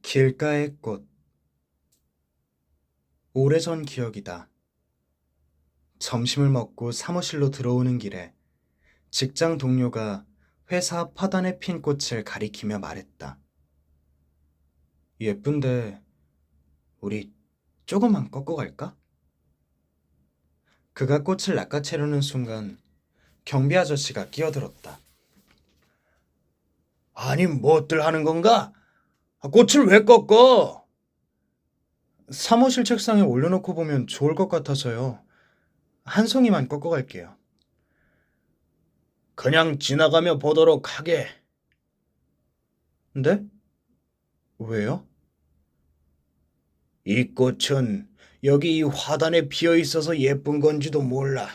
길가의 꽃. 오래전 기억이다. 점심을 먹고 사무실로 들어오는 길에 직장 동료가 회사 앞 화단에 핀 꽃을 가리키며 말했다. 예쁜데 우리 조금만 꺾어 갈까? 그가 꽃을 낚아채려는 순간 경비 아저씨가 끼어들었다. 아니, 뭐들 하는 건가? 꽃을 왜 꺾어? 사무실 책상에 올려놓고 보면 좋을 것 같아서요. 한 송이만 꺾어 갈게요. 그냥 지나가며 보도록 하게. 네? 왜요? 이 꽃은 여기 이 화단에 피어 있어서 예쁜 건지도 몰라.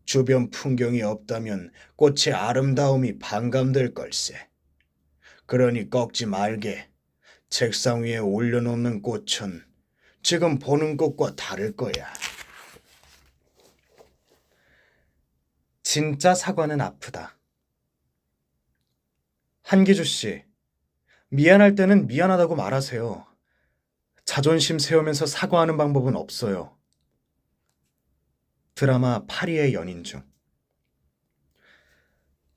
주변 풍경이 없다면 꽃의 아름다움이 반감될 걸세. 그러니 꺾지 말게. 책상 위에 올려놓는 꽃은 지금 보는 꽃과 다를 거야. 진짜 사과는 아프다. 한기주 씨, 미안할 때는 미안하다고 말하세요. 자존심 세우면서 사과하는 방법은 없어요. 드라마 파리의 연인 중.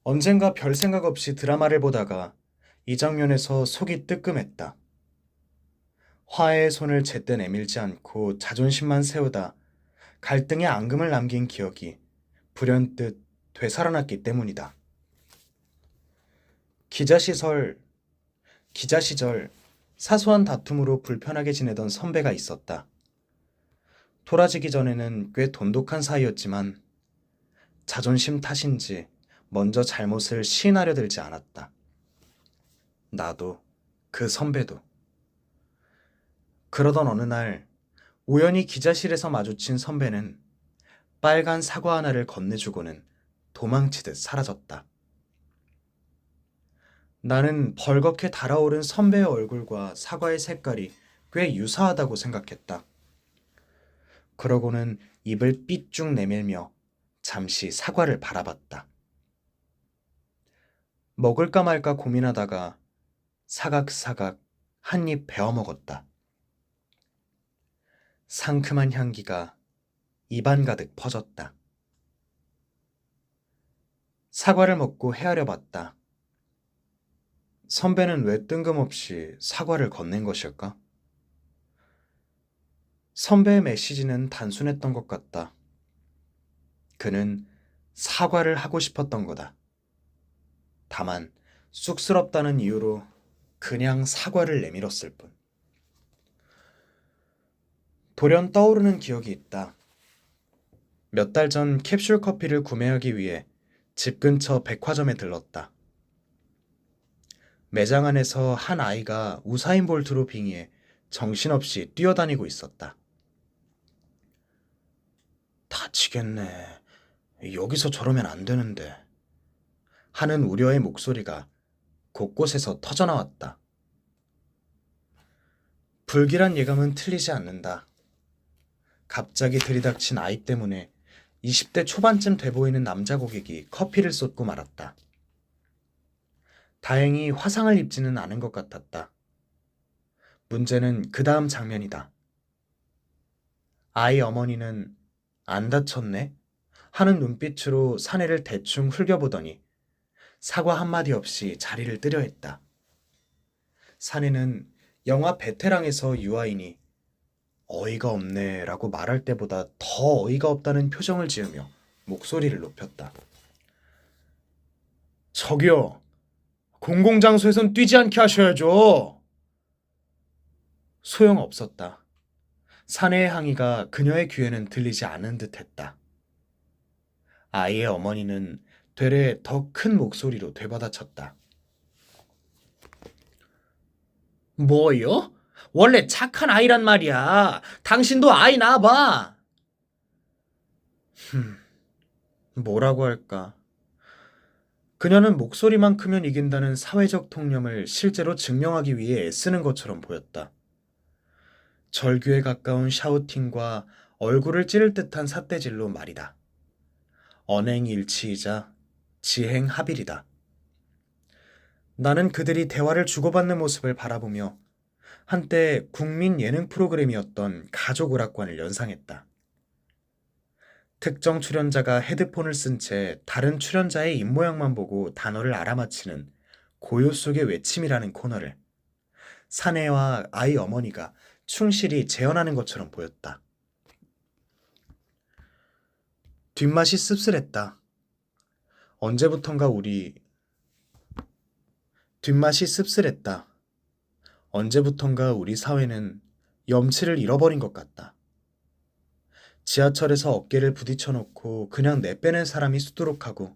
언젠가 별 생각 없이 드라마를 보다가 이 장면에서 속이 뜨끔했다. 화해의 손을 제때 내밀지 않고 자존심만 세우다 갈등의 앙금을 남긴 기억이 불현듯 되살아났기 때문이다. 기자 시절 사소한 다툼으로 불편하게 지내던 선배가 있었다. 토라지기 전에는 꽤 돈독한 사이였지만 자존심 탓인지 먼저 잘못을 시인하려 들지 않았다. 나도 그 선배도. 그러던 어느 날 우연히 기자실에서 마주친 선배는 빨간 사과 하나를 건네주고는 도망치듯 사라졌다. 나는 벌겋게 달아오른 선배의 얼굴과 사과의 색깔이 꽤 유사하다고 생각했다. 그러고는 입을 삐쭉 내밀며 잠시 사과를 바라봤다. 먹을까 말까 고민하다가 사각사각 한 입 베어 먹었다. 상큼한 향기가 입안 가득 퍼졌다. 사과를 먹고 헤아려 봤다. 선배는 왜 뜬금없이 사과를 건넨 것일까? 선배의 메시지는 단순했던 것 같다. 그는 사과를 하고 싶었던 거다. 다만 쑥스럽다는 이유로 그냥 사과를 내밀었을 뿐. 돌연 떠오르는 기억이 있다. 몇 달 전 캡슐 커피를 구매하기 위해 집 근처 백화점에 들렀다. 매장 안에서 한 아이가 우사인 볼트로 빙의해 정신없이 뛰어다니고 있었다. 다치겠네. 여기서 저러면 안 되는데. 하는 우려의 목소리가 곳곳에서 터져나왔다. 불길한 예감은 틀리지 않는다. 갑자기 들이닥친 아이 때문에 20대 초반쯤 돼 보이는 남자 고객이 커피를 쏟고 말았다. 다행히 화상을 입지는 않은 것 같았다. 문제는 그 다음 장면이다. 아이 어머니는 안 다쳤네? 하는 눈빛으로 사내를 대충 흘겨보더니 사과 한마디 없이 자리를 뜨려 했다. 사내는 영화 베테랑에서 유아인이 어이가 없네 라고 말할 때보다 더 어이가 없다는 표정을 지으며 목소리를 높였다. 저기요, 공공장소에선 뛰지 않게 하셔야죠. 소용없었다. 사내의 항의가 그녀의 귀에는 들리지 않은 듯 했다. 아이의 어머니는 되레 더 큰 목소리로 되받아쳤다. 뭐요? 원래 착한 아이란 말이야. 당신도 아이 낳아봐. 뭐라고 할까? 그녀는 목소리만 크면 이긴다는 사회적 통념을 실제로 증명하기 위해 애쓰는 것처럼 보였다. 절규에 가까운 샤우팅과 얼굴을 찌를 듯한 삿대질로 말이다. 언행일치이자 지행합일이다. 나는 그들이 대화를 주고받는 모습을 바라보며 한때 국민 예능 프로그램이었던 가족 오락관을 연상했다. 특정 출연자가 헤드폰을 쓴 채 다른 출연자의 입모양만 보고 단어를 알아맞히는 고요 속의 외침이라는 코너를 사내와 아이 어머니가 충실히 재현하는 것처럼 보였다. 뒷맛이 씁쓸했다. 언제부턴가 우리 뒷맛이 씁쓸했다. 언제부턴가 우리 사회는 염치를 잃어버린 것 같다. 지하철에서 어깨를 부딪혀 놓고 그냥 내빼는 사람이 수두룩하고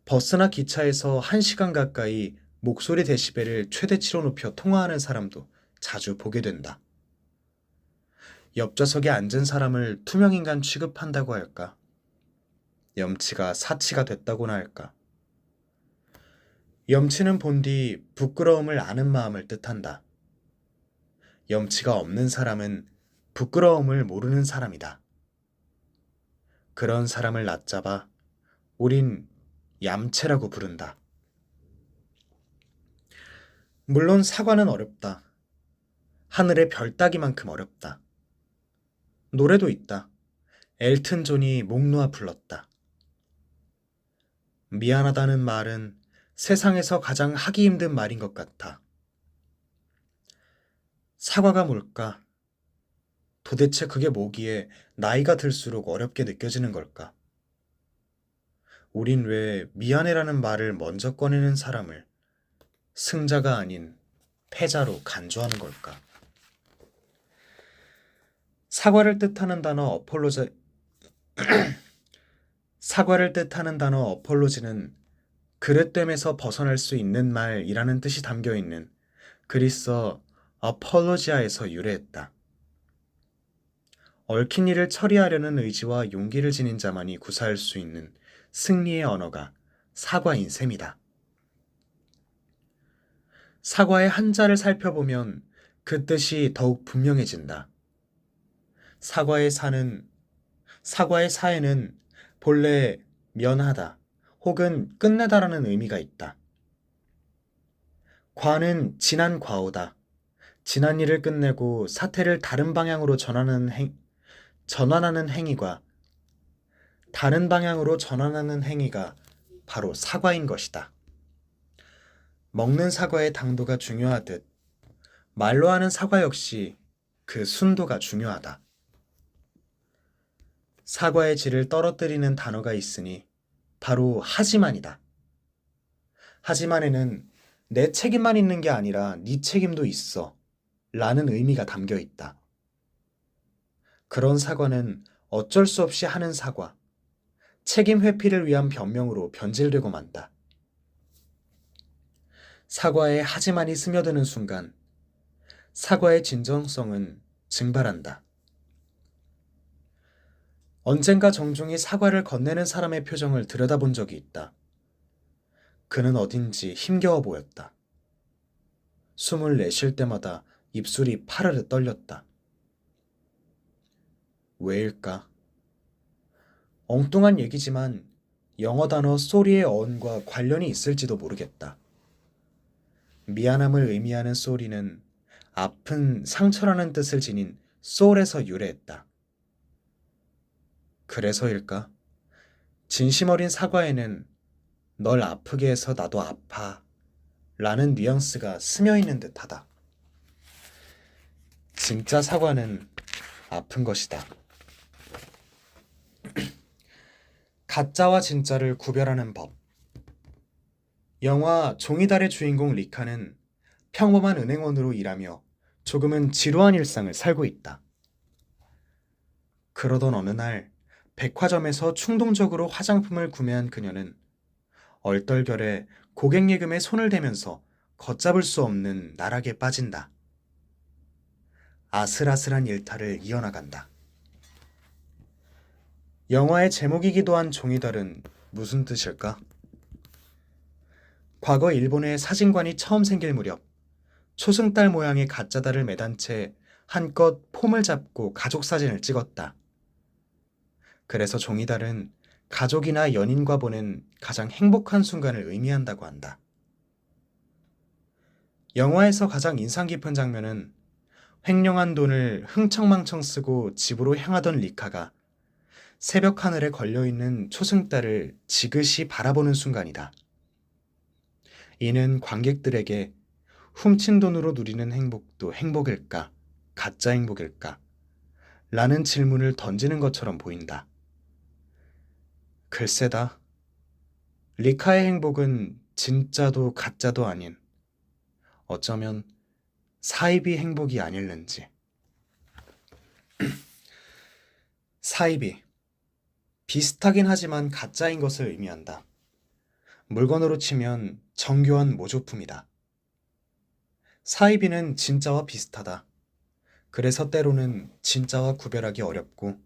버스나 기차에서 1시간 가까이 목소리 데시벨을 최대치로 높여 통화하는 사람도 자주 보게 된다. 옆좌석에 앉은 사람을 투명인간 취급한다고 할까? 염치가 사치가 됐다고나 할까? 염치는 본디 부끄러움을 아는 마음을 뜻한다. 염치가 없는 사람은 부끄러움을 모르는 사람이다. 그런 사람을 낮잡아 우린 얌체라고 부른다. 물론 사과는 어렵다. 하늘의 별 따기만큼 어렵다. 노래도 있다. 엘튼 존이 목 놓아 불렀다. 미안하다는 말은 세상에서 가장 하기 힘든 말인 것 같아. 사과가 뭘까? 도대체 그게 뭐기에 나이가 들수록 어렵게 느껴지는 걸까? 우린 왜 미안해라는 말을 먼저 꺼내는 사람을 승자가 아닌 패자로 간주하는 걸까? 사과를 뜻하는 단어 어폴로지는 그릇됨에서 벗어날 수 있는 말이라는 뜻이 담겨 있는 그리스어 apologia에서 유래했다. 얽힌 일을 처리하려는 의지와 용기를 지닌 자만이 구사할 수 있는 승리의 언어가 사과인 셈이다. 사과의 한자를 살펴보면 그 뜻이 더욱 분명해진다. 사과의 사에는 본래 면하다 혹은 끝내다라는 의미가 있다. 과는 지난 과오다. 지난 일을 끝내고 사태를 다른 방향으로 전환하는 행위가 바로 사과인 것이다. 먹는 사과의 당도가 중요하듯 말로 하는 사과 역시 그 순도가 중요하다. 사과의 질을 떨어뜨리는 단어가 있으니 바로 하지만이다. 하지만에는 내 책임만 있는 게 아니라 네 책임도 있어 라는 의미가 담겨 있다. 그런 사과는 어쩔 수 없이 하는 사과, 책임 회피를 위한 변명으로 변질되고 만다. 사과에 하지만이 스며드는 순간 사과의 진정성은 증발한다. 언젠가 정중히 사과를 건네는 사람의 표정을 들여다본 적이 있다. 그는 어딘지 힘겨워 보였다. 숨을 내쉴 때마다 입술이 파르르 떨렸다. 왜일까? 엉뚱한 얘기지만 영어 단어 sorry의 어원과 관련이 있을지도 모르겠다. 미안함을 의미하는 sorry는 아픈 상처라는 뜻을 지닌 soul에서 유래했다. 그래서일까? 진심 어린 사과에는 널 아프게 해서 나도 아파 라는 뉘앙스가 스며있는 듯하다. 진짜 사과는 아픈 것이다. 가짜와 진짜를 구별하는 법. 영화 종이달의 주인공 리카는 평범한 은행원으로 일하며 조금은 지루한 일상을 살고 있다. 그러던 어느 날 백화점에서 충동적으로 화장품을 구매한 그녀는 얼떨결에 고객 예금에 손을 대면서 걷잡을 수 없는 나락에 빠진다. 아슬아슬한 일탈을 이어나간다. 영화의 제목이기도 한 종이달은 무슨 뜻일까? 과거 일본의 사진관이 처음 생길 무렵 초승달 모양의 가짜달을 매단 채 한껏 폼을 잡고 가족 사진을 찍었다. 그래서 종이달은 가족이나 연인과 보낸 가장 행복한 순간을 의미한다고 한다. 영화에서 가장 인상 깊은 장면은 횡령한 돈을 흥청망청 쓰고 집으로 향하던 리카가 새벽 하늘에 걸려있는 초승달을 지그시 바라보는 순간이다. 이는 관객들에게 훔친 돈으로 누리는 행복도 행복일까, 가짜 행복일까? 라는 질문을 던지는 것처럼 보인다. 글쎄다. 리카의 행복은 진짜도 가짜도 아닌 어쩌면 사이비 행복이 아닐는지. 사이비. 비슷하긴 하지만 가짜인 것을 의미한다. 물건으로 치면 정교한 모조품이다. 사이비는 진짜와 비슷하다. 그래서 때로는 진짜와 구별하기 어렵고,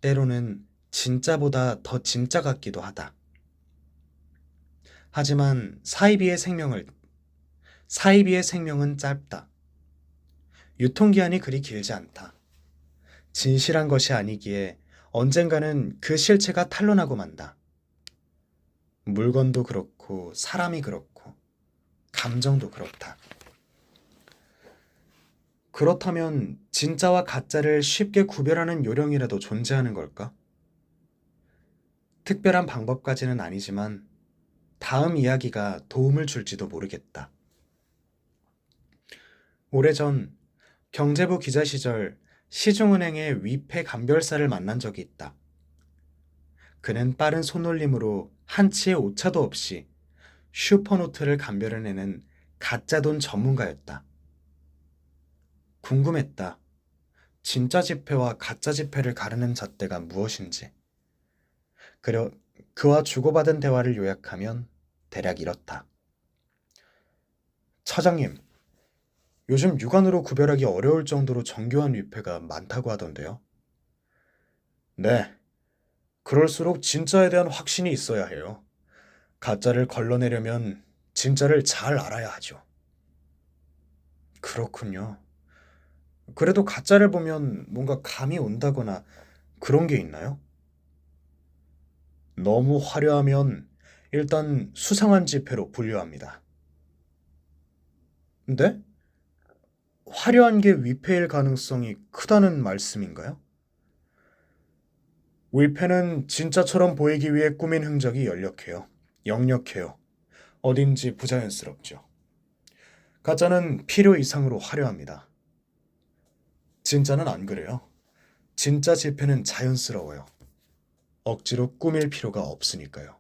때로는 진짜보다 더 진짜 같기도 하다. 하지만 사이비의 생명은 짧다. 유통기한이 그리 길지 않다. 진실한 것이 아니기에 언젠가는 그 실체가 탄로나고 만다. 물건도 그렇고, 사람이 그렇고, 감정도 그렇다. 그렇다면 진짜와 가짜를 쉽게 구별하는 요령이라도 존재하는 걸까? 특별한 방법까지는 아니지만 다음 이야기가 도움을 줄지도 모르겠다. 오래전 경제부 기자 시절 시중은행의 위패 감별사를 만난 적이 있다. 그는 빠른 손놀림으로 한치의 오차도 없이 슈퍼노트를 감별해내는 가짜 돈 전문가였다. 궁금했다. 진짜 지폐와 가짜 지폐를 가르는 잣대가 무엇인지. 그와 주고받은 대화를 요약하면 대략 이렇다. 차장님, 요즘 육안으로 구별하기 어려울 정도로 정교한 위패가 많다고 하던데요. 네, 그럴수록 진짜에 대한 확신이 있어야 해요. 가짜를 걸러내려면 진짜를 잘 알아야 하죠. 그렇군요. 그래도 가짜를 보면 뭔가 감이 온다거나 그런 게 있나요? 너무 화려하면 일단 수상한 지폐로 분류합니다. 근데 화려한 게 위패일 가능성이 크다는 말씀인가요? 위패는 진짜처럼 보이기 위해 꾸민 흔적이 역력해요. 어딘지 부자연스럽죠. 가짜는 필요 이상으로 화려합니다. 진짜는 안 그래요. 진짜 지폐는 자연스러워요. 억지로 꾸밀 필요가 없으니까요.